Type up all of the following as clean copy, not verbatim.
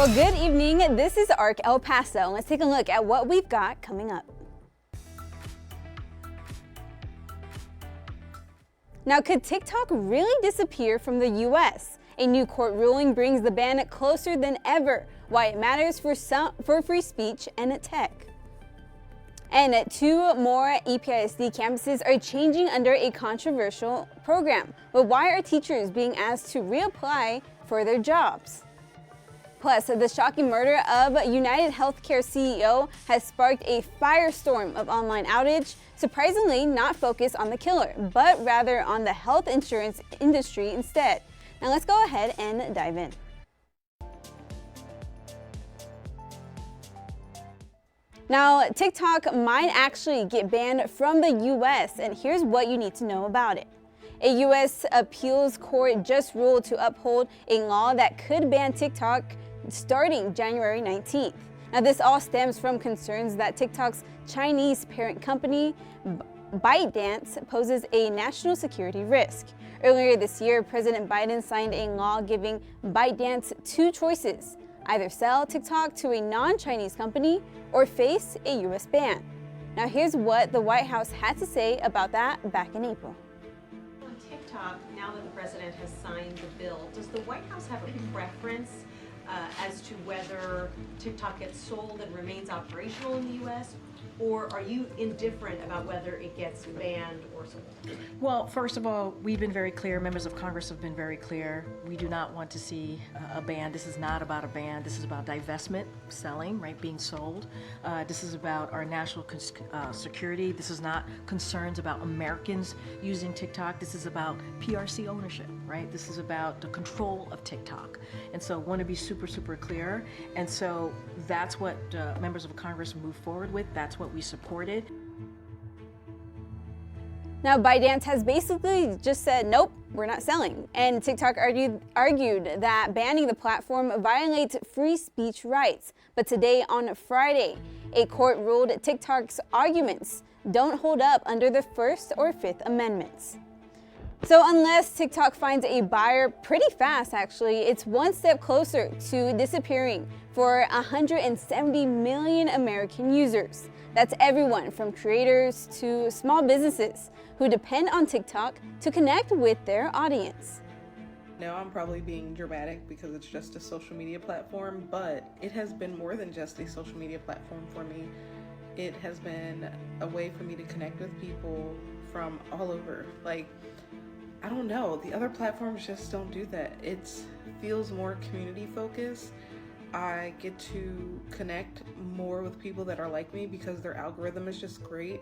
Well, good evening. This is ARC El Paso. Let's take a look at what we've got coming up. Now, could TikTok really disappear from the U.S.? A new court ruling brings the ban closer than ever. Why it matters for free speech and tech. And 2 more EPISD campuses are changing under a controversial program. But why are teachers being asked to reapply for their jobs? Plus, the shocking murder of United Healthcare CEO has sparked a firestorm of online outrage, surprisingly not focused on the killer, but rather on the health insurance industry instead. Now let's go ahead and dive in. Now, TikTok might actually get banned from the US, and here's what you need to know about it. A US appeals court just ruled to uphold a law that could ban TikTok starting January 19th. Now, this all stems from concerns that TikTok's Chinese parent company, ByteDance, poses a national security risk. Earlier this year, President Biden signed a law giving ByteDance 2 choices: either sell TikTok to a non-Chinese company or face a US ban. Now, here's what the White House had to say about that back in April. On TikTok, now that the president has signed the bill, does the White House have a preference as to whether TikTok gets sold and remains operational in the U.S., or are you indifferent about whether it gets banned or sold? Well, first of all, we've been very clear, members of Congress have been very clear. We do not want to see a ban. This is not about a ban. This is about divestment, selling, right, being sold. This is about our national security. This is not concerns about Americans using TikTok. This is about PRC ownership, right? This is about the control of TikTok. And so want to be super clear. And so that's what members of Congress move forward with. That's what we supported. Now, ByteDance has basically just said, nope, we're not selling. And TikTok argued that banning the platform violates free speech rights. But today, on Friday, a court ruled TikTok's arguments don't hold up under the First or Fifth Amendments. So unless TikTok finds a buyer pretty fast, actually, it's one step closer to disappearing for 170 million American users. That's everyone from creators to small businesses who depend on TikTok to connect with their audience. Now, I'm probably being dramatic because it's just a social media platform, but it has been more than just a social media platform for me. It has been a way for me to connect with people from all over. Like, I don't know, the other platforms just don't do that. It feels more community focused. I get to connect more with people that are like me because their algorithm is just great.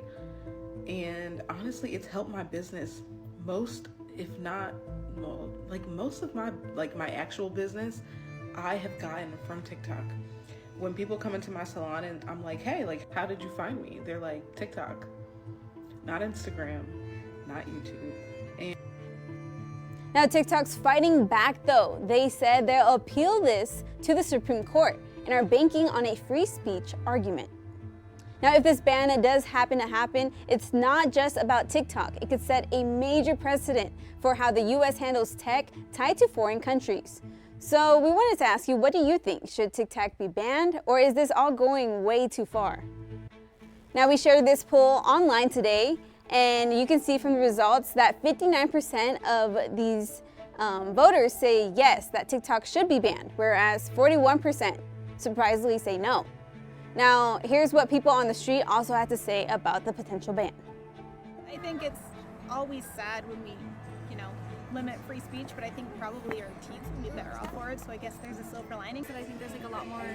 And honestly, it's helped my business. Most, if not, like most of my actual business, I have gotten from TikTok. When people come into my salon and I'm like, hey, like, how did you find me? They're like, TikTok, not Instagram, not YouTube. And now, TikTok's fighting back though. They said they'll appeal this to the Supreme Court and are banking on a free speech argument. Now, if this ban does happen to happen, it's not just about TikTok. It could set a major precedent for how the US handles tech tied to foreign countries. So we wanted to ask you, what do you think? Should TikTok be banned, or is this all going way too far? Now, we shared this poll online today, and you can see from the results that 59% of these voters say yes, that TikTok should be banned, whereas 41% surprisingly say no. Now, here's what people on the street also have to say about the potential ban. I think it's always sad when we, limit free speech, but I think probably our teens would be better off for it. So I guess there's a silver lining. But I think there's like a lot more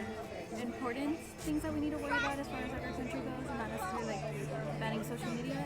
important things that we need to worry about as far as like our country goes, and not necessarily like banning social media.